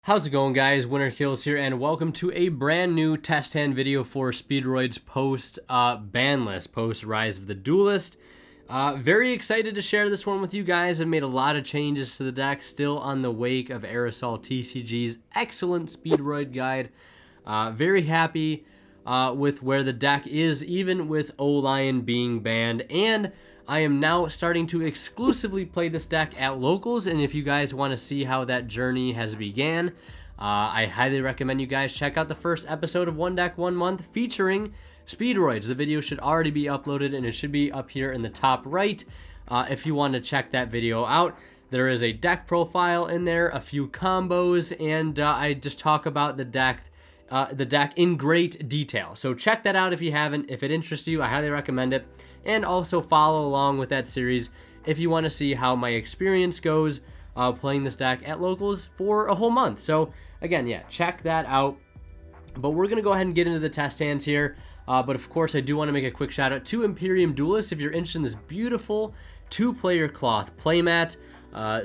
How's it going, guys? Winner Kills here, and welcome to a brand new test hand video for Speedroid's post Banlist, post Rise of the Duelist. Very excited to share this one with you guys. I've made a lot of changes to the deck, still on the wake of Aerosol TCG's excellent Speedroid guide. Very happy with where the deck is, even with O-Lion being banned, and I am now starting to exclusively play this deck at locals, and if you guys want to see how that journey has began, I highly recommend you guys check out the first episode of One Deck One Month featuring Speedroids. The video should already be uploaded, and it should be up here in the top right if you want to check that video out. There is a deck profile in there, a few combos, and I just talk about the deck in great detail. So check that out if you haven't. If it interests you, I highly recommend it. And also follow along with that series if you want to see how my experience goes playing this deck at locals for a whole month. So again, yeah, check that out. But we're going to go ahead and get into the test hands here. But of course, I do want to make a quick shout out to Imperium Duelist. If you're interested in this beautiful two-player cloth playmat,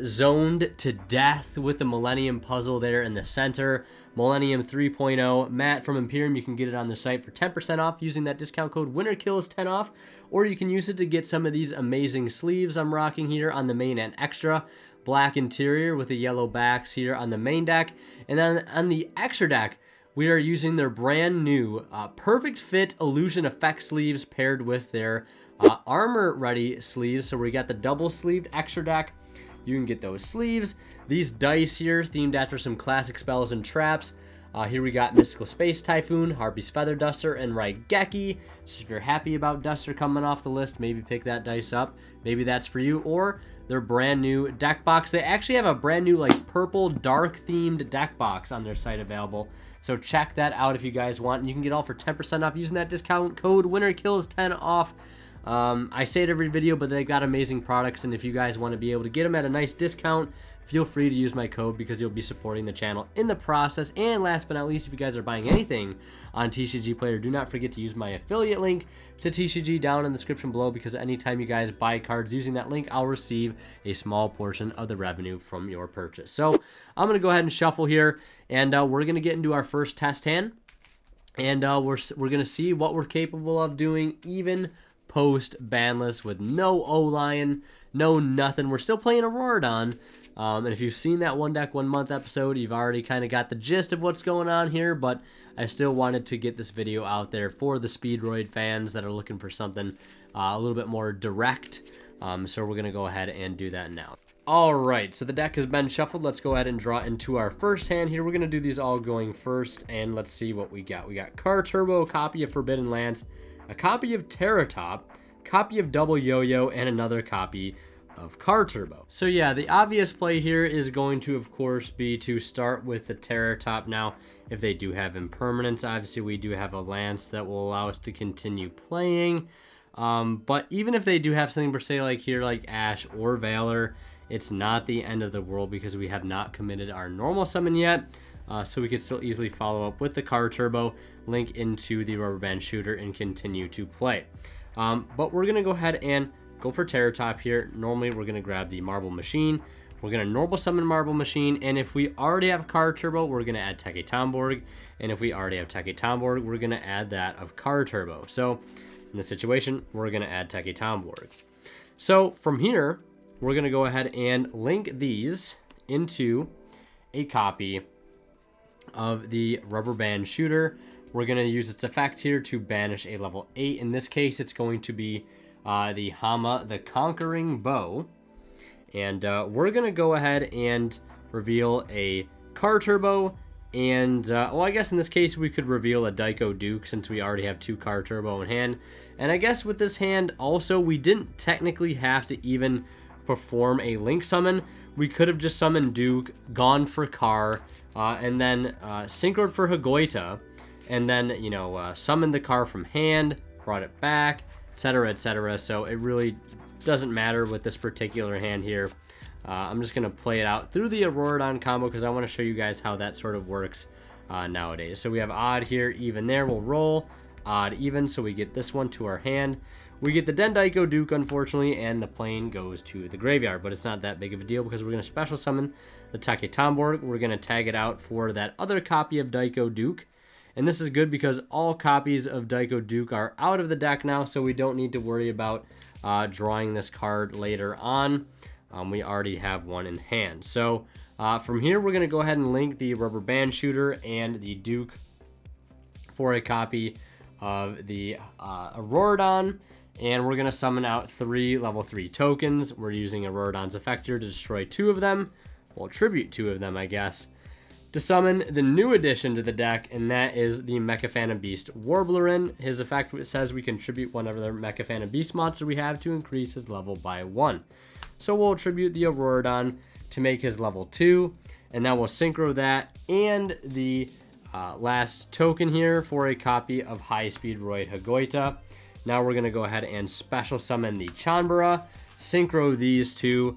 zoned to death with the Millennium puzzle there in the center. Millennium 3.0 mat from Imperium. You can get it on their site for 10% off using that discount code WINNERKILLS10OFF, or you can use it to get some of these amazing sleeves I'm rocking here on the main and extra. Black interior with the yellow backs here on the main deck, and then on the extra deck, we are using their brand new perfect fit illusion effect sleeves paired with their armor ready sleeves. So we got the double sleeved extra deck. You can get those sleeves. These dice here, themed after some classic spells and traps. Here we got Mystical Space Typhoon, Harpy's Feather Duster, and Raigeki. So if you're happy about Duster coming off the list, maybe pick that dice up. Maybe that's for you. Or their brand new deck box. They actually have a brand new like purple dark themed deck box on their site available. So check that out if you guys want. And you can get all for 10% off using that discount code WINNERKILLS10OFF. I say it every video, but they've got amazing products, and if you guys want to be able to get them at a nice discount, feel free to use my code because you'll be supporting the channel in the process. And last but not least, if you guys are buying anything on TCG Player, do not forget to use my affiliate link to TCG down in the description below, because anytime you guys buy cards using that link, I'll receive a small portion of the revenue from your purchase. So I'm going to go ahead and shuffle here, and we're going to get into our first test hand, and we're going to see what we're capable of doing even post Banlist with no O-Lion, no nothing. We're still playing Auroradon, and if you've seen that One Deck One Month episode, you've already kind of got the gist of what's going on here, but I still wanted to get this video out there for the Speedroid fans that are looking for something a little bit more direct, so we're going to go ahead and do that now. Alright, so the deck has been shuffled. Let's go ahead and draw into our first hand here. We're going to do these all going first, and let's see what we got. We got Car Turbo, copy of Forbidden Lance, a copy of Terratop, copy of Double Yo-Yo, and another copy of Car Turbo. So yeah, the obvious play here is going to, of course, be to start with the Terratop. Now, if they do have impermanence, obviously we do have a Lance that will allow us to continue playing. But even if they do have something per se like here, like Ash or Valor, it's not the end of the world because we have not committed our normal summon yet. So we could still easily follow up with the Car Turbo, link into the Rubber Band Shooter, and continue to play. But we're going to go ahead and go for Terratop here. Normally, we're going to grab the Marble Machine. We're going to normal summon Marble Machine, and if we already have Car Turbo, we're going to add Teke Tomborg, and if we already have Teke Tomborg, we're going to add that of Car Turbo. So in this situation, we're going to add Teke Tomborg. So from here, we're going to go ahead and link these into a copy of the Rubber Band Shooter. We're going to use its effect here to banish a level 8. In this case, it's going to be the Hama, the Conquering Bow. And we're going to go ahead and reveal a Car Turbo. And, well, I guess in this case, we could reveal a Daiko Duke since we already have 2 Car Turbo in hand. And I guess with this hand, also, we didn't technically have to even perform a Link summon. We could have just summoned Duke, gone for Car, and then synchroed for Hagoita, and then, you know, summoned the Car from hand, brought it back, etc., etc. So it really doesn't matter with this particular hand here. I'm just going to play it out through the Auroradon combo because I want to show you guys how that sort of works nowadays. So we have odd here, even there. We'll roll odd, even, so we get this one to our hand. we get the Dendaiko Duke, unfortunately, and the plane goes to the graveyard. But it's not that big of a deal because we're going to special summon the Take Tomborg. We're going to tag it out for that other copy of Daiko Duke. And this is good because all copies of Daiko Duke are out of the deck now, so we don't need to worry about drawing this card later on. We already have one in hand. So from here, we're going to go ahead and link the Rubber Band Shooter and the Duke for a copy of the Auroradon. And we're going to summon out 3 level 3 tokens. We're using Auroradon's Effector to destroy 2 of them. Well, tribute 2 of them, I guess. To summon the new addition to the deck, and that is the Mechafana Beast Warblerin. His effect says we contribute one other Mechafana Beast monster we have to increase his level by 1. So we'll attribute the Auroradon to make his level 2, and now we'll synchro that and the last token here for a copy of High Speedroid Hagoita. Now we're going to go ahead and special summon the Chanbara, synchro these two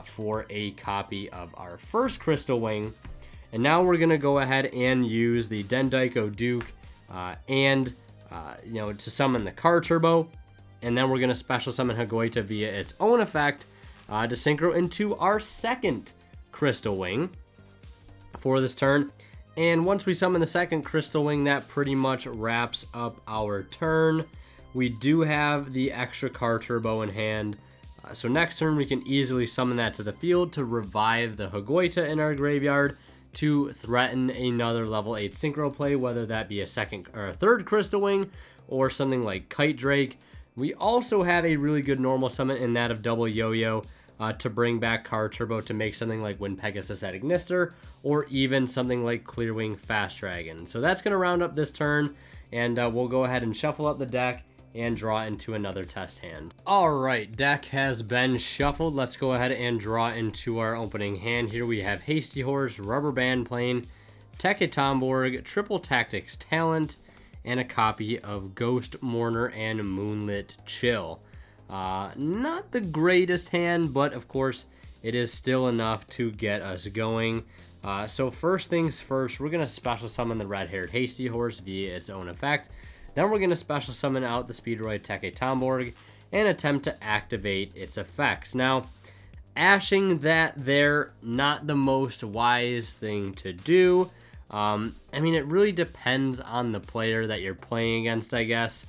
for a copy of our first Crystal Wing. And now we're going to go ahead and use the Dendaiko Duke to summon the Car Turbo. And then we're going to special summon Hagoita via its own effect to synchro into our second Crystal Wing for this turn. And once we summon the second Crystal Wing, that pretty much wraps up our turn. We do have the extra Car Turbo in hand. So next turn, we can easily summon that to the field to revive the Hagoita in our graveyard to threaten another level 8 synchro play, whether that be a second or a third Crystal Wing or something like Kite Drake. We also have a really good normal summon in that of Double Yo-Yo to bring back Car Turbo to make something like Wind Pegasus at Ignister or even something like Clearwing Fast Dragon. So that's going to round up this turn, and we'll go ahead and shuffle up the deck and draw into another test hand. Alright, deck has been shuffled. Let's go ahead and draw into our opening hand. Here we have Hasty Horse, Rubber Band Plane, Take Tomborg, Triple Tactics Talent, and a copy of Ghost Mourner and Moonlit Chill. Not the greatest hand, but of course it is still enough to get us going. So first things first, we're going to special summon the red-haired Hasty Horse via its own effect. Then we're going to special summon out the Speedroid Take Tomborg and attempt to activate its effects. Now, ashing that there, not the most wise thing to do. I mean, it really depends on the player that you're playing against, I guess.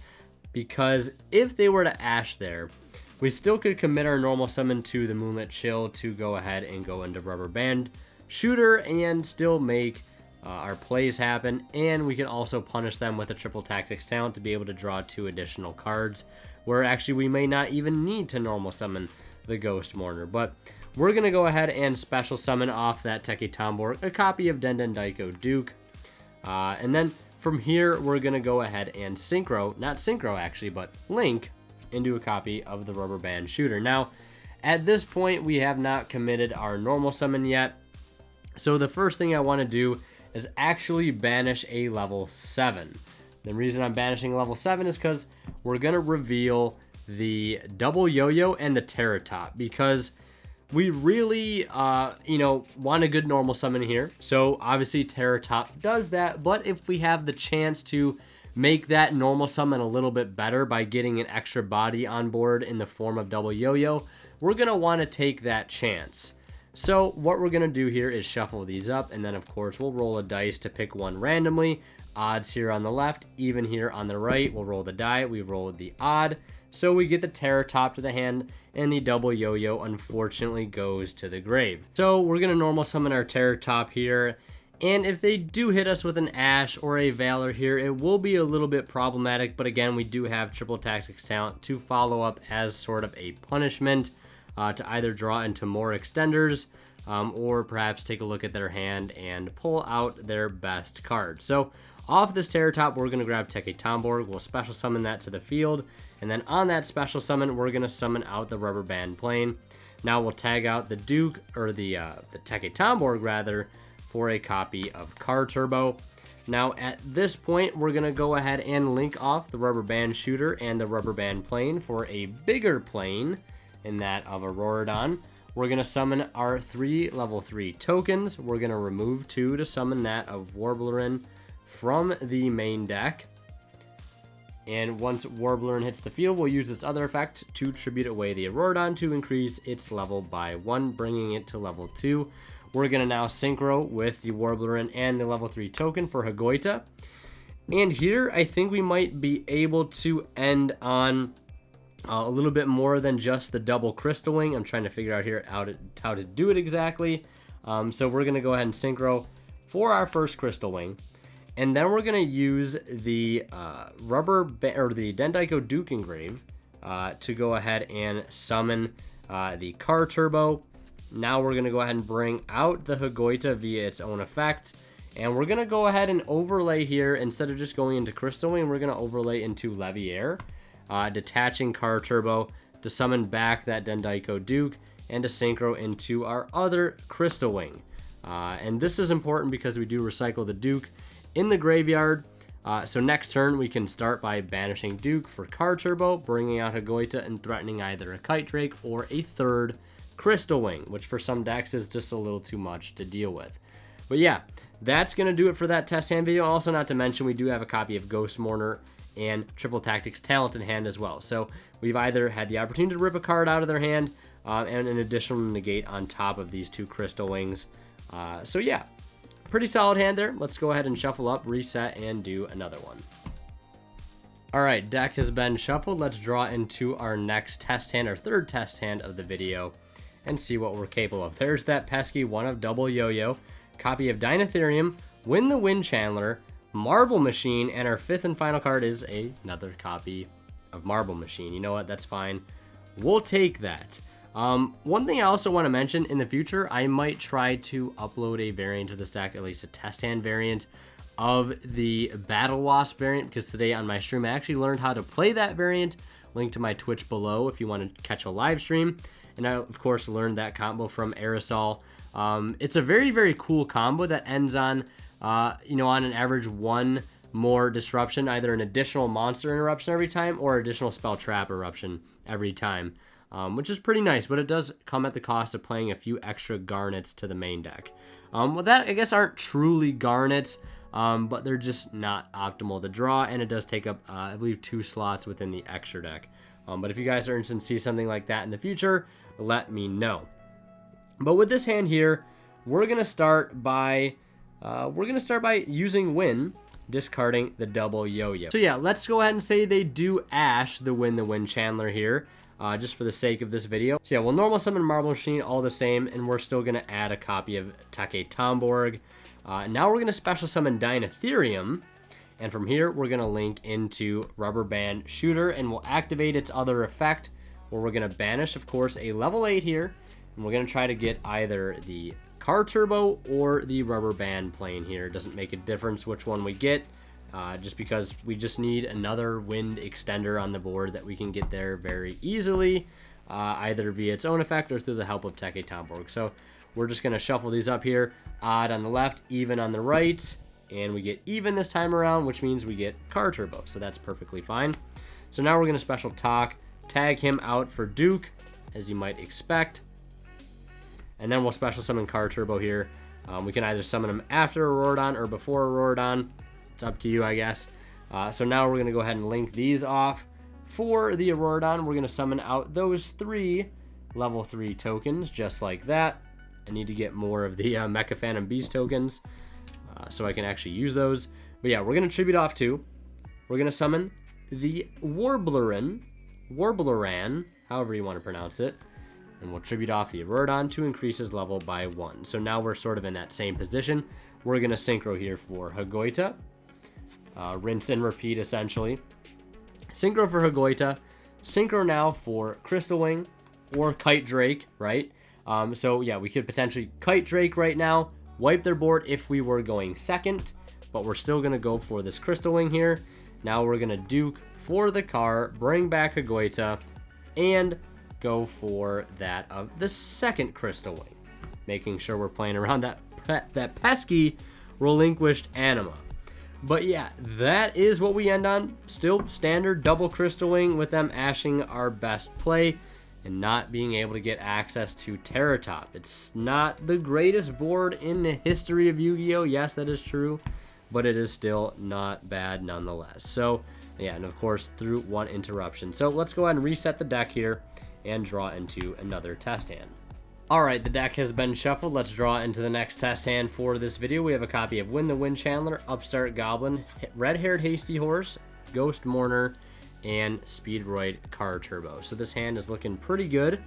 Because if they were to ash there, we still could commit our normal summon to the Moonlit Chill to go ahead and go into Rubber Band Shooter and still make our plays happen, and we can also punish them with a Triple Tactics Talent to be able to draw 2 additional cards, where actually we may not even need to normal summon the Ghost Mourner. But we're going to go ahead and special summon off that Take Tomborg a copy of Dendaiko Duke, and then from here we're going to go ahead and not synchro actually, but link into a copy of the Rubber Band Shooter. Now, at this point, we have not committed our normal summon yet, so the first thing I want to do is actually banish a level 7. The reason I'm banishing level 7 is because we're going to reveal the Double Yo-Yo and the Terratop, because we really, want a good normal summon here. So obviously Terratop does that, but if we have the chance to make that normal summon a little bit better by getting an extra body on board in the form of Double Yo-Yo, we're going to want to take that chance. So what we're going to do here is shuffle these up, and then of course we'll roll a dice to pick one randomly. Odds here on the left, even here on the right. We'll roll the die, we roll the odd. So we get the Terratop to the hand, and the Double Yo-Yo unfortunately goes to the grave. So we're going to normal summon our Terratop here, and if they do hit us with an Ash or a Valor here, it will be a little bit problematic, but again, we do have Triple Tactics Talent to follow up as sort of a punishment. To either draw into more extenders or perhaps take a look at their hand and pull out their best card. So off this Terratop, we're going to grab Take Tomborg. We'll special summon that to the field. And then on that special summon, we're going to summon out the Rubber Band Plane. Now we'll tag out the Duke, or the Take Tomborg rather, for a copy of Car Turbo. Now at this point, we're going to go ahead and link off the Rubber Band Shooter and the Rubber Band Plane for a bigger plane in that of Auroradon. We're going to summon our 3 level 3 tokens. We're going to remove 2 to summon that of Warblerin from the main deck. And once Warblerin hits the field, we'll use its other effect to tribute away the Aurorodon to increase its level by 1, bringing it to level 2. We're going to now synchro with the Warblerin and the level 3 token for Hagoita. And here, I think we might be able to end on a little bit more than just the double Crystal Wing. I'm trying to figure out here how to do it exactly. So we're going to go ahead and synchro for our first Crystal Wing. And then we're going to use the the Dendaiko Duke Engrave to go ahead and summon the Car Turbo. Now we're going to go ahead and bring out the Hagoita via its own effect. And we're going to go ahead and overlay here. Instead of just going into Crystal Wing, we're going to overlay into Leviair, detaching Car Turbo to summon back that Dendaiko Duke and to synchro into our other Crystal Wing. And this is important because we do recycle the Duke in the graveyard. So next turn, we can start by banishing Duke for Car Turbo, bringing out Hagoita, and threatening either a Kite Drake or a third Crystal Wing, which for some decks is just a little too much to deal with. But yeah, that's going to do it for that test hand video. Also, not to mention, we do have a copy of Ghost Mourner and Triple Tactics Talent in hand as well. So we've either had the opportunity to rip a card out of their hand and an additional negate on top of these 2 Crystal Wings. So yeah, pretty solid hand there. Let's go ahead and shuffle up, reset, and do another one. All right, deck has been shuffled. Let's draw into our next test hand, our third test hand of the video, and see what we're capable of. There's that pesky one of Double Yo-Yo, copy of Dinotherium, Win the Wind Chandler, Marble Machine, and our 5th and final card is another copy of Marble Machine. You know what? That's fine. We'll take that. One thing I also want to mention, in the future, I might try to upload a variant of this deck, at least a test hand variant of the Battle Wasp variant, because today on my stream I actually learned how to play that variant. Link to my Twitch below if you want to catch a live stream. And I, of course, learned that combo from Aerosol. It's a very, very cool combo that ends on, on an average 1 more disruption, either an additional monster interruption every time or additional spell trap eruption every time. Which is pretty nice, but it does come at the cost of playing a few extra garnets to the main deck. Well, that, I guess, aren't truly garnets, but they're just not optimal to draw, and it does take up, I believe, 2 slots within the extra deck. But if you guys are interested in see something like that in the future, let me know. But with this hand here, we're gonna start by using Win, discarding the Double Yo-Yo. So yeah, let's go ahead and say they do Ash the Win the Wind Chandler here. Just for the sake of this video. So yeah, we'll normal summon Marble Machine all the same, and we're still going to add a copy of Take Tomborg. Now we're going to special summon Dinotherium, and from here we're going to link into Rubber Band Shooter, and we'll activate its other effect, where we're going to banish, of course, a level 8 here, and we're going to try to get either the Car Turbo or the Rubber Band plane here. It doesn't make a difference which one we get. Just because we just need another wind extender on the board that we can get there very easily, either via its own effect or through the help of Take Tomborg. So we're just going to shuffle these up here, odd on the left, even on the right, and we get even this time around, which means we get Car Turbo, so that's perfectly fine. So now we're going to special tag him out for Duke, as you might expect, and then we'll special summon Car Turbo here. We can either summon him after Aurorodon or before Aurorodon. It's up to you, I guess. So now we're going to go ahead and link these off. For the Aurorodon, we're going to summon out those 3 level 3 tokens, just like that. I need to get more of the Mecha Phantom Beast tokens so I can actually use those. But yeah, we're going to tribute off 2. We're going to summon the Warblerin, however you want to pronounce it. And we'll tribute off the Aurorodon to increase his level by 1. So now we're sort of in that same position. We're going to synchro here for Hagoita. Rinse and repeat, essentially. Synchro for Hagoita. Synchro now for Crystal Wing or Kite Drake, right? So yeah, we could potentially Kite Drake right now, wipe their board if we were going second, but we're still going to go for this Crystal Wing here. Now we're going to Duke for the car, bring back Hagoita, and go for that of the second Crystal Wing, making sure we're playing around that pesky relinquished Anima. But yeah, that is what we end on. Still standard double Crystal Wing with them ashing our best play and not being able to get access to Terratop. It's not the greatest board in the history of Yu-Gi-Oh! Yes, that is true, but it is still not bad nonetheless. So Yeah, and of course through 1 interruption. So let's go ahead and reset the deck here and draw into another test hand. Alright, the deck has been shuffled. Let's draw into the next test hand for this video. We have a copy of Win the Wind Chandler, Upstart Goblin, Red-Haired Hasty Horse, Ghost Mourner, and Speedroid Car Turbo. So this hand is looking pretty good.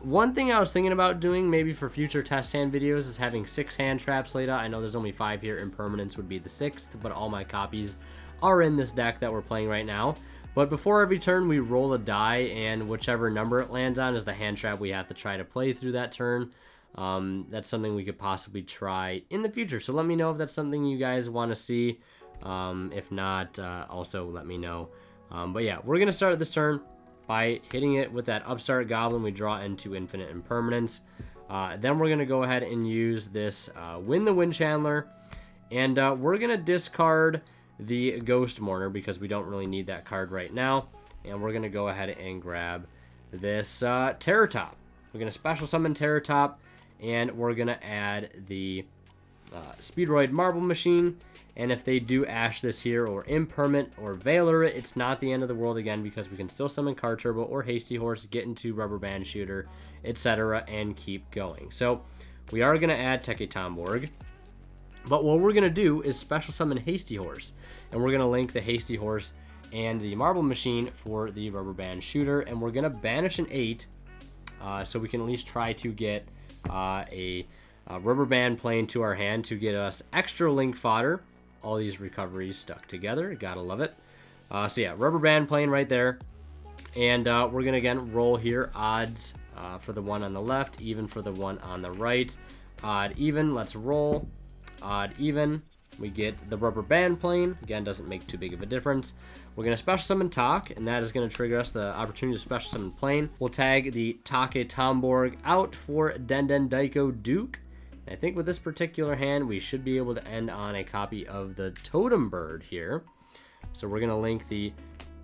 One thing I was thinking about doing maybe for future test hand videos is having 6 hand traps laid out. I know there's only 5 here. Impermanence would be the 6th, but all my copies are in this deck that we're playing right now. But before every turn, we roll a die, and whichever number it lands on is the hand trap we have to try to play through that turn. That's something we could possibly try in the future. So let me know if that's something you guys want to see. If not, also let me know. But yeah, we're going to start this turn by hitting it with that Upstart Goblin. We draw into Infinite Impermanence. Then we're going to go ahead and use this Win the Wind Chandler. And we're going to discard the Ghost Mourner because we don't really need that card right now. And we're going to go ahead and grab this Terror Top. We're going to special summon Terror Top, and we're going to add the Speedroid Marble Machine. And if they do Ash this here, or Impermanent, or Veiler it, it's not the end of the world again, because we can still summon Car Turbo or Hasty Horse, get into Rubber Band Shooter, etc., and keep going. So we are going to add Teke Tomborg. But what we're going to do is special summon Hasty Horse. And we're going to link the Hasty Horse and the Marble Machine for the Rubber Band Shooter. And we're going to banish an 8 so we can at least try to get a Rubber Band playing to our hand to get us extra link fodder. All these recoveries stuck together. Gotta love it. So yeah, Rubber Band playing right there. And we're going to again roll here. Odds for the one on the left, even for the one on the right. Odd, even. Let's roll. Odd, even. We get the Rubber Band plane. Again, doesn't make too big of a difference. We're going to special summon Talk, and that is going to trigger us the opportunity to special summon plane. We'll tag the Teke Tomborg out for Denden Daiko Duke. I think with this particular hand, we should be able to end on a copy of the Totem Bird here. So we're going to link the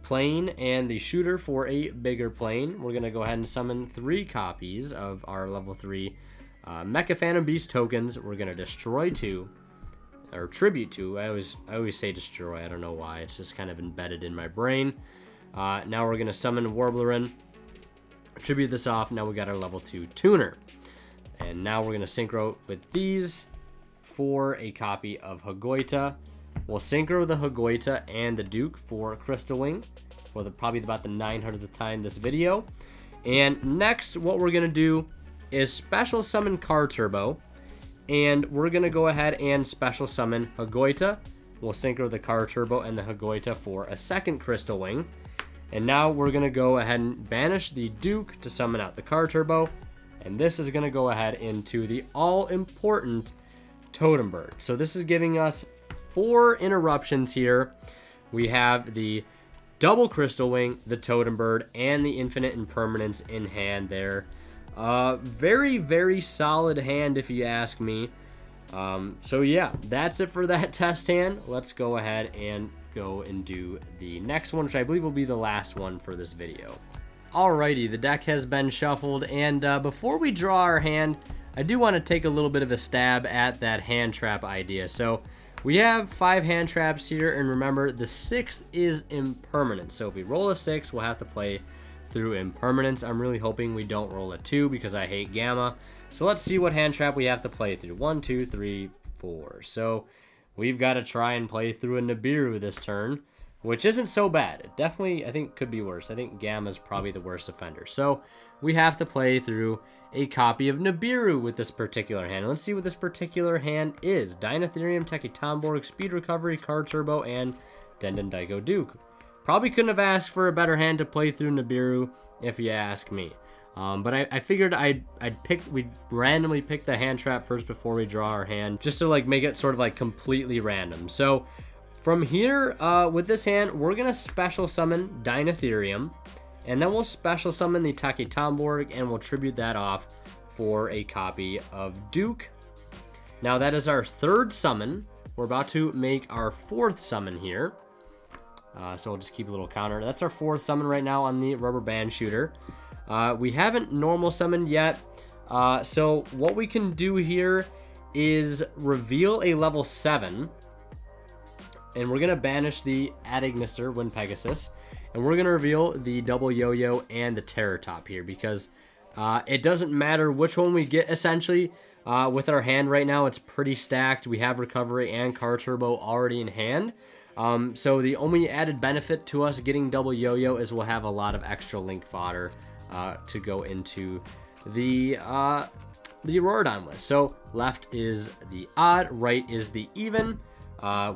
plane and the shooter for a bigger plane. We're going to go ahead and summon 3 copies of our level 3 Mecha Phantom Beast tokens. We're going to destroy 2, or tribute 2. I always say destroy. I don't know why. It's just kind of embedded in my brain. Now we're going to summon Warblerin, tribute this off. Now we got our level 2 tuner. And now we're going to synchro with these for a copy of Hagoita. We'll synchro the Hagoita and the Duke for Crystal Wing for probably about the 900th time this video. And next, what we're going to do is special summon Car Turbo, and we're going to go ahead and special summon Hagoita. We'll synchro the Car Turbo and the Hagoita for a second Crystal Wing. And now we're going to go ahead and banish the Duke to summon out the Car Turbo, and this is going to go ahead into the all-important Totem Bird. So this is giving us 4 interruptions here. We have the double Crystal Wing, the Totem Bird, and the Infinite Impermanence in hand there. Very, very solid hand if you ask me. So yeah, that's it for that test hand. Let's go ahead and go and do the next one, which I believe will be the last one for this video. Alrighty, the deck has been shuffled, and before we draw our hand, I do want to take a little bit of a stab at that hand trap idea. So we have 5 hand traps here, and remember, the 6th is Impermanence. So if we roll a 6, we'll have to play through Impermanence. I'm really hoping we don't roll a 2 because I hate Gamma. So let's see what hand trap we have to play through. 1, 2, 3, 4. So we've got to try and play through a Nibiru this turn, which isn't so bad. It definitely, I think, could be worse. I think Gamma is probably the worst offender. So we have to play through a copy of Nibiru with this particular hand. Let's see what this particular hand is. Dinotherium, Teke Tomborg, Speed Recovery, Car Turbo, and Denden Daiko Duke. Probably couldn't have asked for a better hand to play through Nibiru, if you ask me. But I figured we'd randomly pick the hand trap first before we draw our hand, just to like make it sort of like completely random. So from here, with this hand, we're gonna special summon Dinotherium, and then we'll special summon the Teke Tomborg, and we'll tribute that off for a copy of Duke. Now that is our 3rd summon. We're about to make our 4th summon here. So we'll just keep a little counter. That's our 4th summon right now on the Rubber Band Shooter. We haven't normal summoned yet. So what we can do here is reveal a level 7. and we're going to banish the Adignister Wind Pegasus, and we're going to reveal the double yo-yo and the Terror Top here, because it doesn't matter which one we get, essentially. With our hand right now, it's pretty stacked. We have Recovery and Car Turbo already in hand. So the only added benefit to us getting double yo-yo is we'll have a lot of extra link fodder to go into the Auroradon list. So left is the odd, right is the even.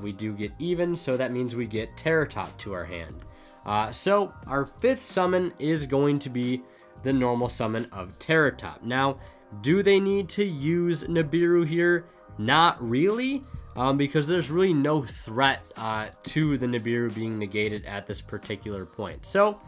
We do get even, so that means we get Terror Top to our hand. So our fifth summon is going to be the normal summon of Terror Top. Now, do they need to use Nibiru here? Not really, because there's really no threat to the Nibiru being negated at this particular point. So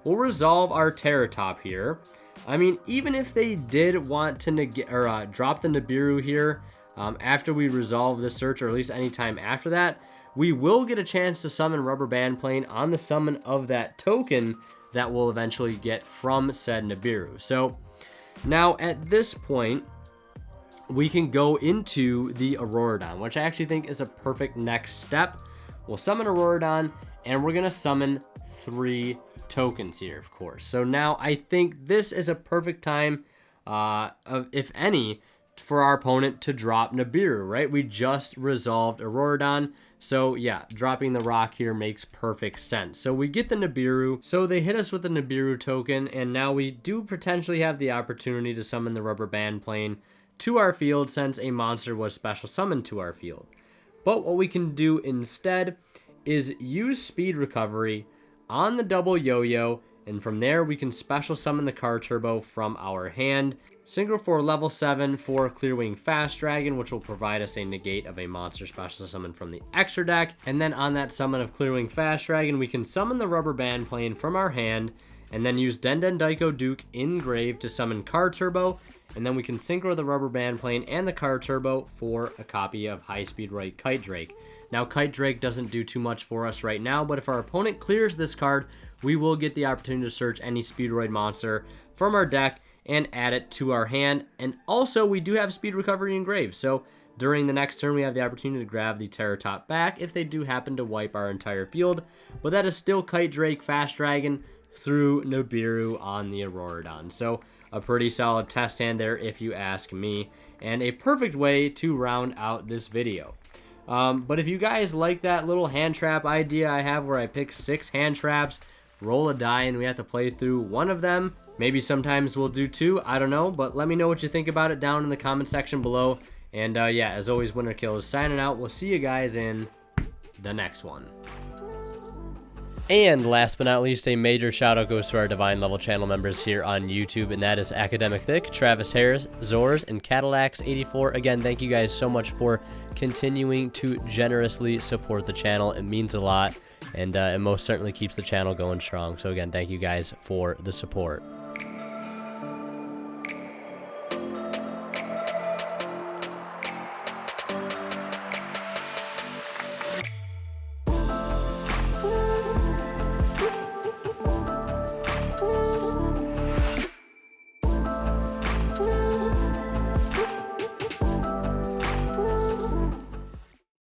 we'll resolve our Terror Top here. I mean, even if they did want to negate or drop the Nibiru here after we resolve this search, or at least anytime after that, we will get a chance to summon Rubber Band Plane on the summon of that token that we'll eventually get from said Nibiru. So now at this point, we can go into the Auroradon, which I actually think is a perfect next step. We'll summon Auroradon, and we're going to summon 3 tokens here, of course. So now I think this is a perfect time, if any, for our opponent to drop Nibiru, right? We just resolved Auroradon, so yeah, dropping the rock here makes perfect sense. So we get the Nibiru, so they hit us with the Nibiru token, and now we do potentially have the opportunity to summon the Rubber Band Plane to our field since a monster was special summoned to our field. But what we can do instead is use Speed Recovery on the double yo-yo, and from there we can special summon the Car Turbo from our hand. Synchro for level 7 for Clearwing Fast Dragon, which will provide us a negate of a monster special summon from the extra deck. And then on that summon of Clearwing Fast Dragon, we can summon the Rubber Band Plane from our hand, and then use Dendaiko Duke in grave to summon Car Turbo, and then we can synchro the Rubber Band Plane and the Car Turbo for a copy of High Speedroid Kite Drake. Now, Kite Drake doesn't do too much for us right now, but if our opponent clears this card, we will get the opportunity to search any Speedroid monster from our deck and add it to our hand. And also, we do have Speed Recovery engraved, so during the next turn, we have the opportunity to grab the Terror Top back if they do happen to wipe our entire field, but that is still Kite Drake Fast Dragon through Nibiru on the Auroradon. So a pretty solid test hand there if you ask me, and a perfect way to round out this video. But if you guys like that little hand trap idea I have where I pick 6 hand traps, roll a die, and we have to play through one of them, maybe sometimes we'll do 2, I don't know, but let me know what you think about it down in the comment section below. And yeah, as always, Winter Kill is signing out. We'll see you guys in the next one. And last but not least, a major shout out goes to our Divine Level channel members here on YouTube, and that is Academic Thick, Travis Harris, Zors, and Cadillacs84. Again, thank you guys so much for continuing to generously support the channel. It means a lot, and it most certainly keeps the channel going strong. So again, thank you guys for the support.